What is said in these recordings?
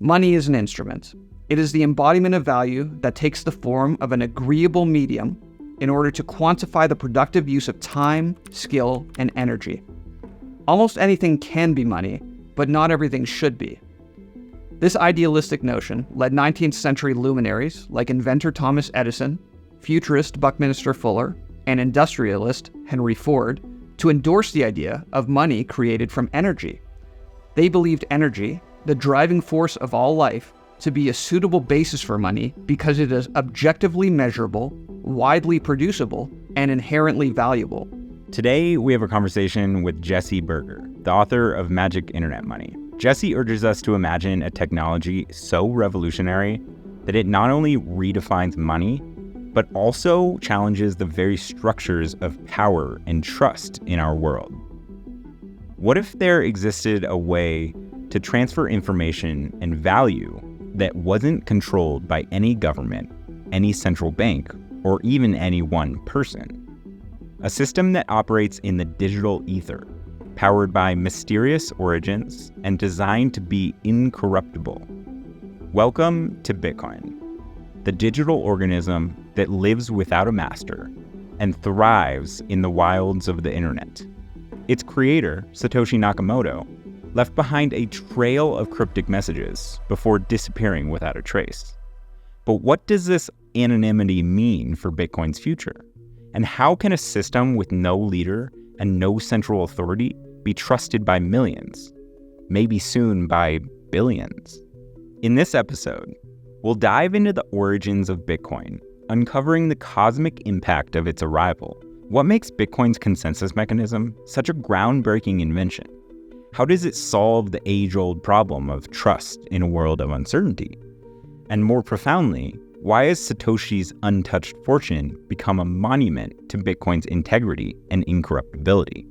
Money is an instrument. It is the embodiment of value that takes the form of an agreeable medium in order to quantify the productive use of time, skill, and energy. Almost anything can be money, but not everything should be. This idealistic notion led 19th century luminaries like inventor Thomas Edison, futurist Buckminster Fuller, and industrialist Henry Ford to endorse the idea of money created from energy. They believed energy, the driving force of all life, to be a suitable basis for money because it is objectively measurable, widely producible, and inherently valuable. Today, we have a conversation with Jesse Berger, the author of Magic Internet Money. Jesse urges us to imagine a technology so revolutionary that it not only redefines money, but also challenges the very structures of power and trust in our world. What if there existed a way to transfer information and value that wasn't controlled by any government, any central bank, or even any one person? A system that operates in the digital ether, powered by mysterious origins and designed to be incorruptible. Welcome to Bitcoin, the digital organism that lives without a master and thrives in the wilds of the internet. Its creator, Satoshi Nakamoto, left behind a trail of cryptic messages before disappearing without a trace. But what does this anonymity mean for Bitcoin's future? And how can a system with no leader and no central authority be trusted by millions, maybe soon by billions? In this episode, we'll dive into the origins of Bitcoin, uncovering the cosmic impact of its arrival. What makes Bitcoin's consensus mechanism such a groundbreaking invention? How does it solve the age-old problem of trust in a world of uncertainty? And more profoundly, why has Satoshi's untouched fortune become a monument to Bitcoin's integrity and incorruptibility?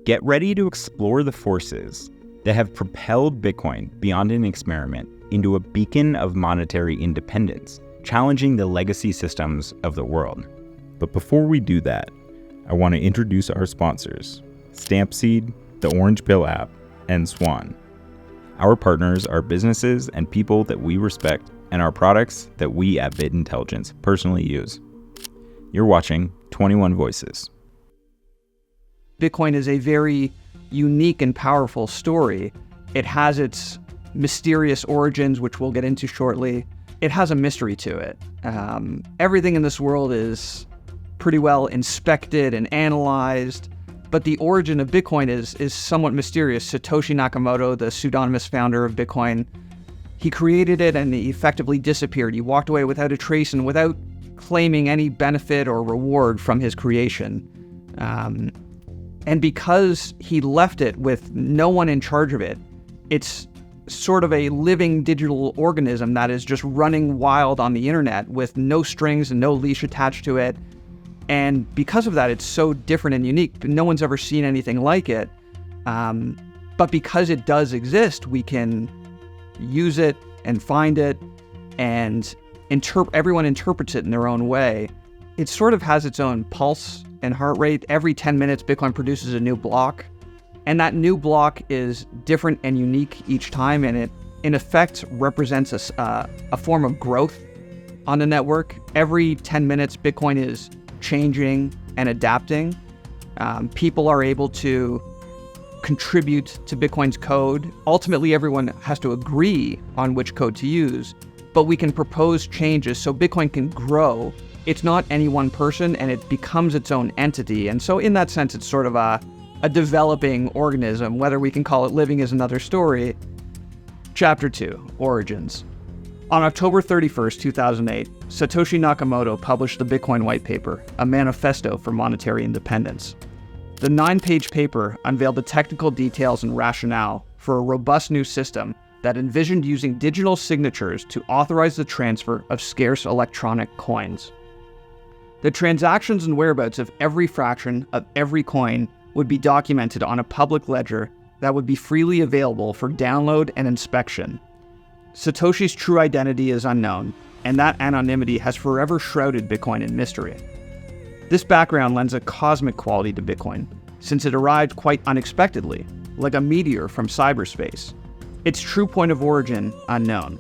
Get ready to explore the forces that have propelled Bitcoin beyond an experiment into a beacon of monetary independence, challenging the legacy systems of the world. But before we do that, I want to introduce our sponsors, Stampseed, the Orange Pill app, and Swan. Our partners are businesses and people that we respect and our products that we at Bit Intelligence personally use. You're watching 21 Voices. Bitcoin is a very unique and powerful story. It has its mysterious origins, which we'll get into shortly. It has a mystery to it. Everything in this world is pretty well inspected and analyzed, but the origin of Bitcoin is somewhat mysterious. Satoshi Nakamoto, the pseudonymous founder of Bitcoin, he created it and he effectively disappeared. He walked away without a trace and without claiming any benefit or reward from his creation. And because he left it with no one in charge of it, it's sort of a living digital organism that is just running wild on the internet with no strings and no leash attached to it. And because of that, it's so different and unique. No one's ever seen anything like it. But because it does exist, we can use it and find it, and everyone interprets it in their own way. It sort of has its own pulse and heart rate. Every 10 minutes, Bitcoin produces a new block. And that new block is different and unique each time, and it, in effect, represents a form of growth on the network. Every 10 minutes, Bitcoin is changing and adapting. People are able to contribute to Bitcoin's code. Ultimately, everyone has to agree on which code to use, but we can propose changes so Bitcoin can grow. It's not any one person, and it becomes its own entity. And so in that sense, it's sort of a developing organism. Whether we can call it living is another story. Chapter 2, Origins. On October 31st, 2008, Satoshi Nakamoto published the Bitcoin White Paper, a manifesto for monetary independence. The 9-page paper unveiled the technical details and rationale for a robust new system that envisioned using digital signatures to authorize the transfer of scarce electronic coins. The transactions and whereabouts of every fraction of every coin would be documented on a public ledger that would be freely available for download and inspection. Satoshi's true identity is unknown, and that anonymity has forever shrouded Bitcoin in mystery. This background lends a cosmic quality to Bitcoin, since it arrived quite unexpectedly, like a meteor from cyberspace. its true point of origin unknown.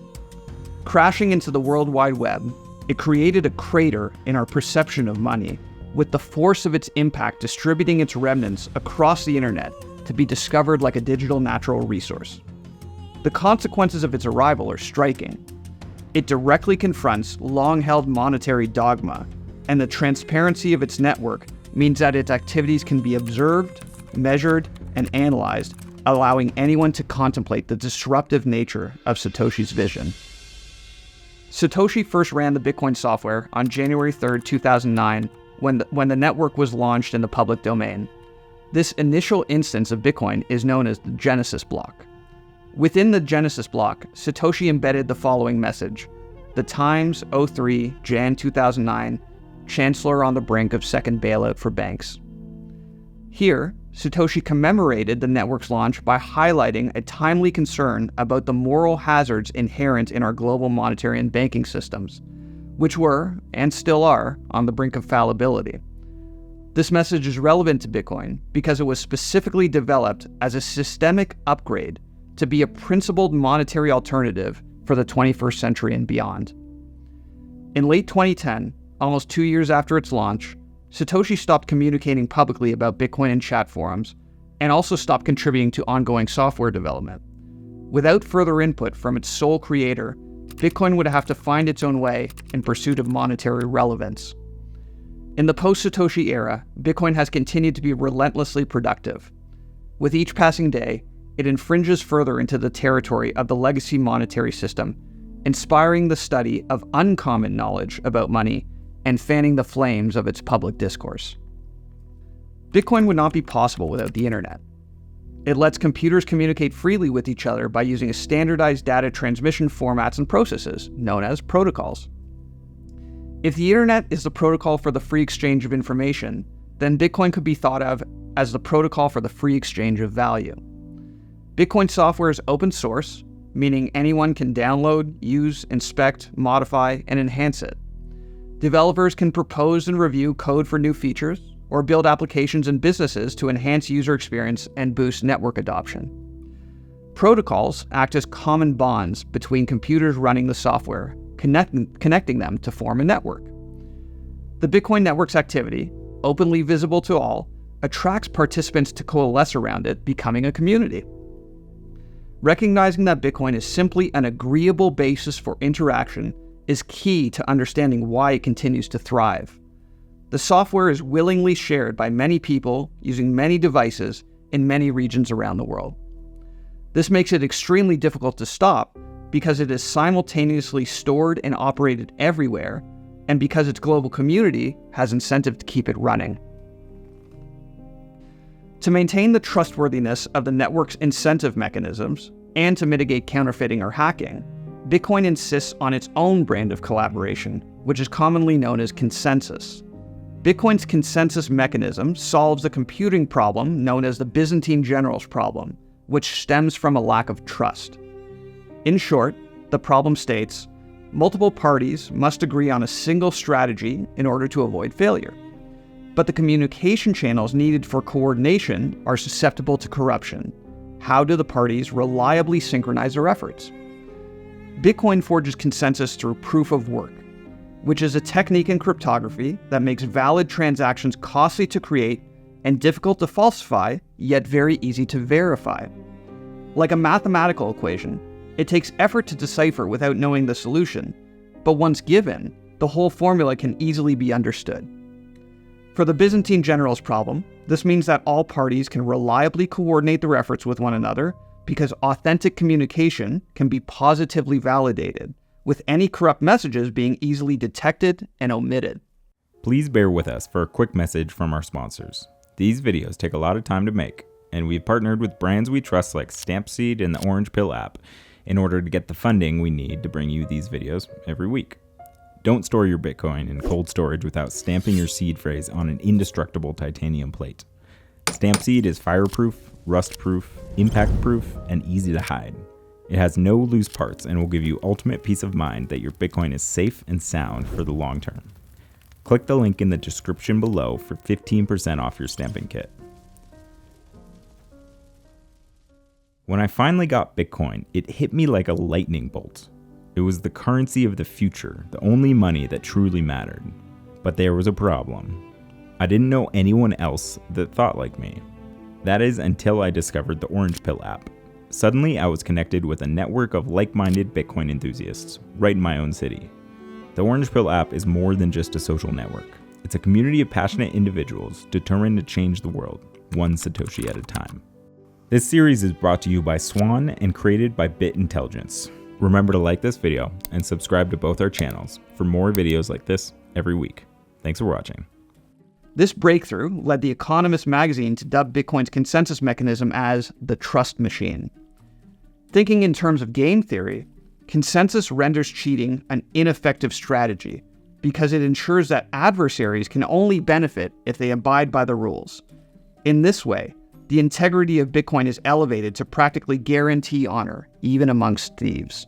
Crashing into the World Wide Web, it created a crater in our perception of money, with the force of its impact distributing its remnants across the internet to be discovered like a digital natural resource. The consequences of its arrival are striking. It directly confronts long-held monetary dogma, and the transparency of its network means that its activities can be observed, measured, and analyzed, allowing anyone to contemplate the disruptive nature of Satoshi's vision. Satoshi first ran the Bitcoin software on January 3, 2009, when the network was launched in the public domain. This initial instance of Bitcoin is known as the Genesis block. Within the Genesis block, Satoshi embedded the following message: "The Times, 03, Jan 2009, Chancellor on the brink of second bailout for banks." Here, Satoshi commemorated the network's launch by highlighting a timely concern about the moral hazards inherent in our global monetary and banking systems, which were, and still are, on the brink of fallibility. This message is relevant to Bitcoin because it was specifically developed as a systemic upgrade to be a principled monetary alternative for the 21st century and beyond. In late 2010, almost 2 years after its launch, Satoshi stopped communicating publicly about Bitcoin in chat forums, and also stopped contributing to ongoing software development. Without further input from its sole creator, Bitcoin would have to find its own way in pursuit of monetary relevance. In the post-Satoshi era, Bitcoin has continued to be relentlessly productive. With each passing day, it infringes further into the territory of the legacy monetary system, inspiring the study of uncommon knowledge about money and fanning the flames of its public discourse. Bitcoin would not be possible without the internet. It lets computers communicate freely with each other by using a standardized data transmission formats and processes, known as protocols. If the internet is the protocol for the free exchange of information, then Bitcoin could be thought of as the protocol for the free exchange of value. Bitcoin software is open source, meaning anyone can download, use, inspect, modify, and enhance it. Developers can propose and review code for new features, or build applications and businesses to enhance user experience and boost network adoption. Protocols act as common bonds between computers running the software, connecting them to form a network. The Bitcoin network's activity, openly visible to all, attracts participants to coalesce around it, becoming a community. Recognizing that Bitcoin is simply an agreeable basis for interaction is key to understanding why it continues to thrive. The software is willingly shared by many people using many devices in many regions around the world. This makes it extremely difficult to stop because it is simultaneously stored and operated everywhere, and because its global community has incentive to keep it running. To maintain the trustworthiness of the network's incentive mechanisms and to mitigate counterfeiting or hacking, Bitcoin insists on its own brand of collaboration, which is commonly known as consensus. Bitcoin's consensus mechanism solves a computing problem known as the Byzantine generals problem, which stems from a lack of trust. In short, the problem states, multiple parties must agree on a single strategy in order to avoid failure. But the communication channels needed for coordination are susceptible to corruption. How do the parties reliably synchronize their efforts? Bitcoin forges consensus through proof of work, which is a technique in cryptography that makes valid transactions costly to create and difficult to falsify, yet very easy to verify. Like a mathematical equation, it takes effort to decipher without knowing the solution, but once given, the whole formula can easily be understood. For the Byzantine generals problem, this means that all parties can reliably coordinate their efforts with one another because authentic communication can be positively validated, with any corrupt messages being easily detected and omitted. Please bear with us for a quick message from our sponsors. These videos take a lot of time to make, and we've partnered with brands we trust like Stampseed and the Orange Pill app in order to get the funding we need to bring you these videos every week. Don't store your Bitcoin in cold storage without stamping your seed phrase on an indestructible titanium plate. Stampseed is fireproof, rust-proof, impact-proof, and easy to hide. It has no loose parts and will give you ultimate peace of mind that your Bitcoin is safe and sound for the long term. Click the link in the description below for 15% off your stamping kit. When I finally got Bitcoin, it hit me like a lightning bolt. It was the currency of the future, the only money that truly mattered. But there was a problem. I didn't know anyone else that thought like me. That is until I discovered the Orange Pill app. Suddenly, I was connected with a network of like-minded Bitcoin enthusiasts, right in my own city. The Orange Pill app is more than just a social network. It's a community of passionate individuals determined to change the world, one Satoshi at a time. This series is brought to you by Swan and created by Bit Intelligence. Remember to like this video and subscribe to both our channels for more videos like this every week. Thanks for watching. This breakthrough led The Economist magazine to dub Bitcoin's consensus mechanism as the trust machine. Thinking in terms of game theory, consensus renders cheating an ineffective strategy because it ensures that adversaries can only benefit if they abide by the rules. In this way, the integrity of Bitcoin is elevated to practically guarantee honor, even amongst thieves.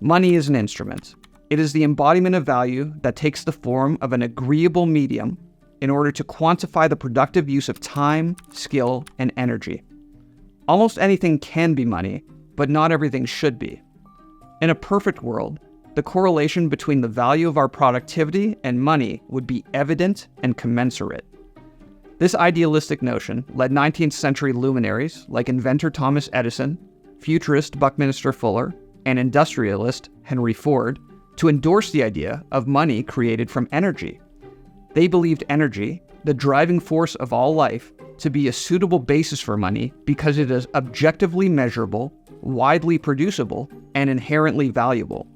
Money is an instrument. It is the embodiment of value that takes the form of an agreeable medium in order to quantify the productive use of time, skill, and energy. Almost anything can be money, but not everything should be. In a perfect world, the correlation between the value of our productivity and money would be evident and commensurate. This idealistic notion led 19th century luminaries like inventor Thomas Edison, futurist Buckminster Fuller, and industrialist Henry Ford to endorse the idea of money created from energy. They believed energy, the driving force of all life, to be a suitable basis for money because it is objectively measurable, widely producible, and inherently valuable.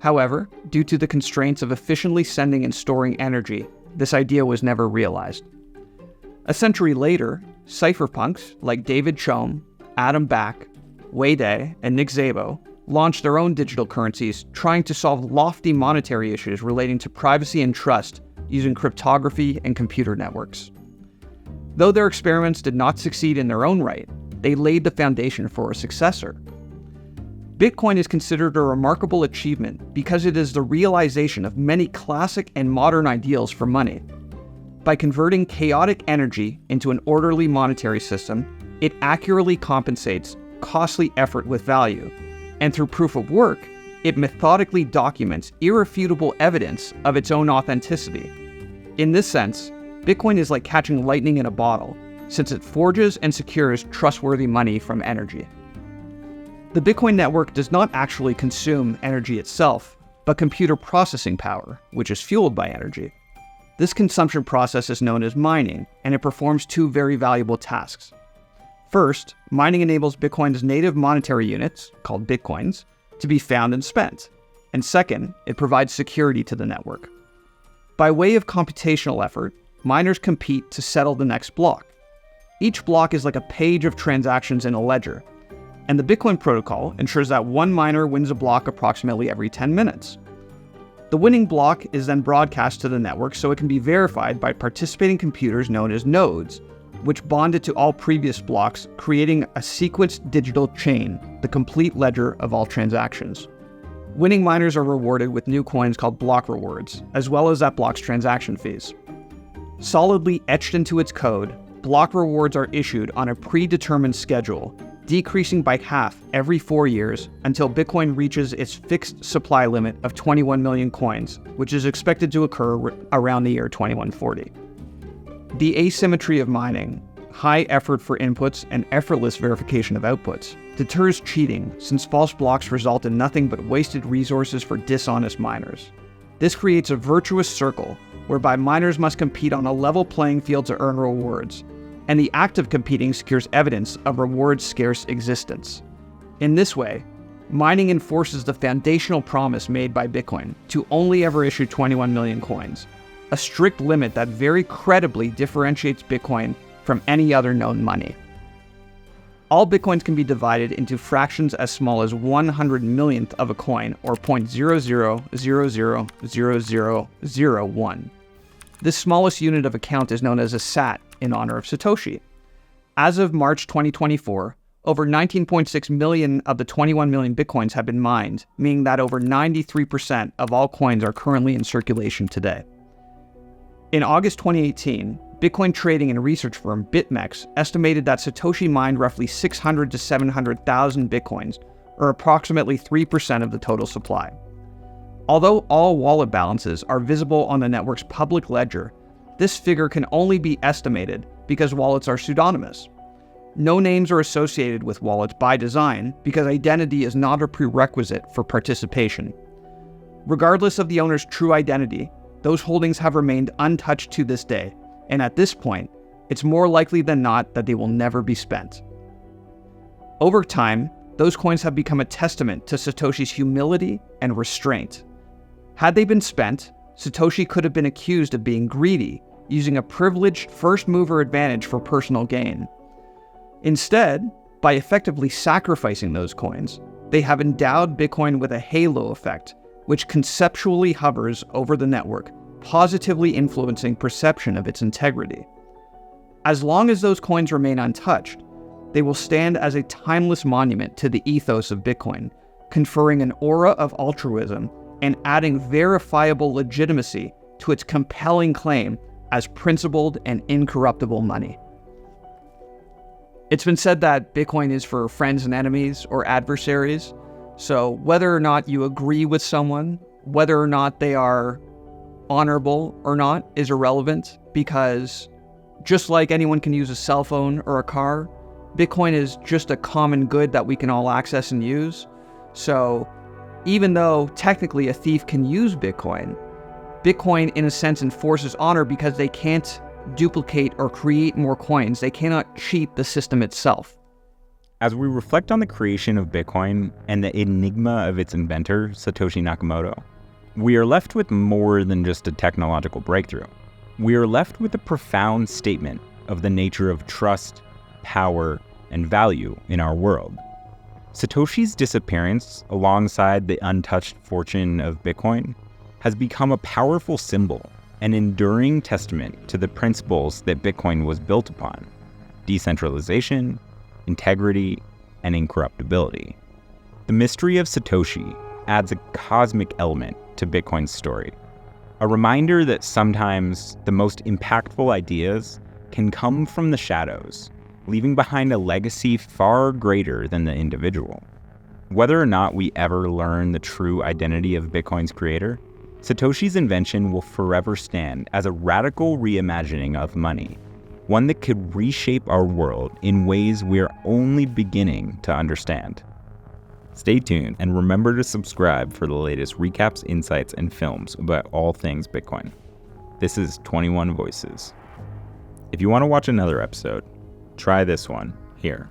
However, due to the constraints of efficiently sending and storing energy, this idea was never realized. A century later, cypherpunks like David Choum, Adam Back, Wei Dai, and Nick Szabo launched their own digital currencies trying to solve lofty monetary issues relating to privacy and trust using cryptography and computer networks. Though their experiments did not succeed in their own right, they laid the foundation for a successor. Bitcoin is considered a remarkable achievement because it is the realization of many classic and modern ideals for money. By converting chaotic energy into an orderly monetary system, it accurately compensates costly effort with value, and through proof of work, it methodically documents irrefutable evidence of its own authenticity. In this sense, Bitcoin is like catching lightning in a bottle, since it forges and secures trustworthy money from energy. The Bitcoin network does not actually consume energy itself, but computer processing power, which is fueled by energy. This consumption process is known as mining, and it performs two very valuable tasks. First, mining enables Bitcoin's native monetary units, called Bitcoins, to be found and spent. And second, it provides security to the network. By way of computational effort, miners compete to settle the next block. Each block is like a page of transactions in a ledger, and the Bitcoin protocol ensures that one miner wins a block approximately every 10 minutes. The winning block is then broadcast to the network so it can be verified by participating computers known as nodes, which bond it to all previous blocks, creating a sequenced digital chain, the complete ledger of all transactions. Winning miners are rewarded with new coins called block rewards, as well as that block's transaction fees. Solidly etched into its code, block rewards are issued on a predetermined schedule, decreasing by half every 4 years until Bitcoin reaches its fixed supply limit of 21 million coins, which is expected to occur around the year 2140. The asymmetry of mining, high effort for inputs and effortless verification of outputs, deters cheating since false blocks result in nothing but wasted resources for dishonest miners. This creates a virtuous circle whereby miners must compete on a level playing field to earn rewards, and the act of competing secures evidence of rewards' scarce existence. In this way, mining enforces the foundational promise made by Bitcoin to only ever issue 21 million coins, a strict limit that very credibly differentiates Bitcoin from any other known money. All Bitcoins can be divided into fractions as small as 100 millionth of a coin, or 0.00000001. This smallest unit of a count is known as a sat in honor of Satoshi. As of March 2024, over 19.6 million of the 21 million Bitcoins have been mined, meaning that over 93% of all coins are currently in circulation today. In August 2018, Bitcoin trading and research firm BitMEX estimated that Satoshi mined roughly 600 to 700,000 Bitcoins, or approximately 3% of the total supply. Although all wallet balances are visible on the network's public ledger, this figure can only be estimated because wallets are pseudonymous. No names are associated with wallets by design because identity is not a prerequisite for participation. Regardless of the owner's true identity, those holdings have remained untouched to this day, and at this point, it's more likely than not that they will never be spent. Over time, those coins have become a testament to Satoshi's humility and restraint. Had they been spent, Satoshi could have been accused of being greedy, using a privileged first-mover advantage for personal gain. Instead, by effectively sacrificing those coins, they have endowed Bitcoin with a halo effect, which conceptually hovers over the network, positively influencing perception of its integrity. As long as those coins remain untouched, they will stand as a timeless monument to the ethos of Bitcoin, conferring an aura of altruism and adding verifiable legitimacy to its compelling claim as principled and incorruptible money. It's been said that Bitcoin is for friends and enemies or adversaries, so whether or not you agree with someone, whether or not they are honorable or not is irrelevant, because just like anyone can use a cell phone or a car, Bitcoin is just a common good that we can all access and use. So even though technically a thief can use Bitcoin, Bitcoin in a sense enforces honor because they can't duplicate or create more coins. They cannot cheat the system itself. As we reflect on the creation of Bitcoin and the enigma of its inventor, Satoshi Nakamoto, we are left with more than just a technological breakthrough. We are left with a profound statement of the nature of trust, power, and value in our world. Satoshi's disappearance, alongside the untouched fortune of Bitcoin, has become a powerful symbol, an enduring testament to the principles that Bitcoin was built upon: decentralization, integrity, and incorruptibility. The mystery of Satoshi adds a cosmic element to Bitcoin's story, a reminder that sometimes the most impactful ideas can come from the shadows, leaving behind a legacy far greater than the individual. Whether or not we ever learn the true identity of Bitcoin's creator, Satoshi's invention will forever stand as a radical reimagining of money, one that could reshape our world in ways we're only beginning to understand. Stay tuned and remember to subscribe for the latest recaps, insights, and films about all things Bitcoin. This is 21 Voices. If you want to watch another episode, try this one here.